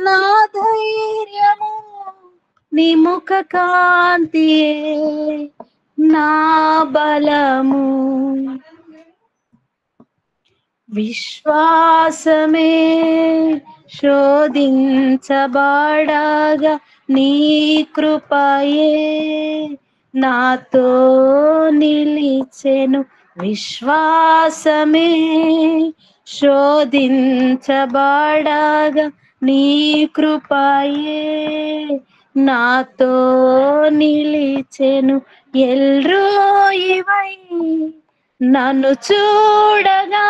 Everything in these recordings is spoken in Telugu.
నా ధైర్యము నీ ముఖ కాంతియే నా బలము. విశ్వాసమే శోధించబడగా నీ కృపయే నాతో నిలిచెను. విశ్వాసమే శోధించబడగా నీ కృపయే నాతో నిలిచెను. ఎల్రోయివై నన్ను చూడగా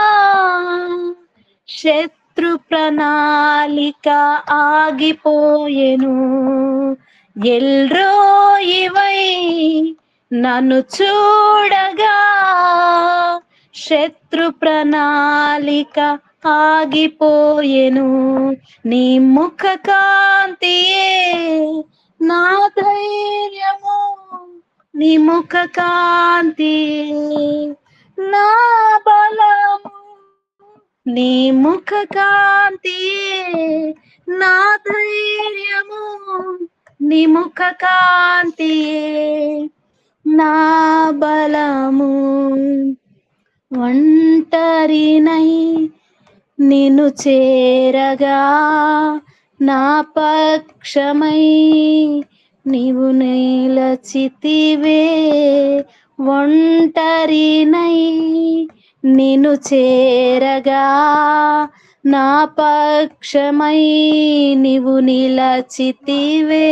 శత్రు ప్రణాళిక ఆగిపోయెను. ఎల్రోయివై నన్ను చూడగా శత్రు ప్రణాళిక ఆగిపోయెను. నీ ముఖ కాంతియే నా ధైర్యము, నీ ముఖ కాంతియే నా బలము. నీ ముఖ కాంతియే నా ధైర్యము, నీ ముఖ కాంతియే నా బలము. ఒంటరినై నిన్ను చేరగా నా పక్షమై నీవు నిలచితివే. ఒంటరినై నిన్ను చేరగా నా పక్షమై నీవు నిలచితివే.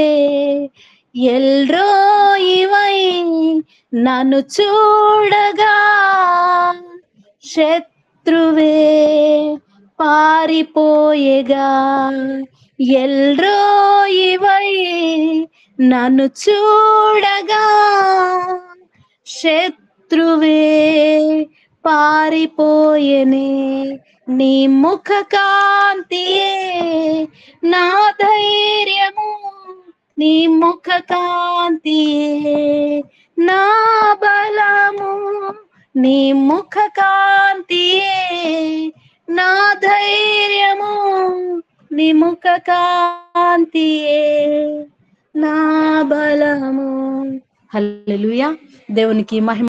ఎల్రోయివై నన్ను చూడగా శత్రువే పారిపోయేగా. ఎల్రోయివై నన్ను చూడగా శత్రువే పారిపోయెనే. నీ ముఖ కాంతియే నా ధైర్యము, నీ ముఖ కాంతియే నా బలము. నీ ముఖ కాంతియే నా ధైర్యము, నీ ముఖ కాంతియే నా బలము. హల్లెలూయా. దేవునికి మహిమ.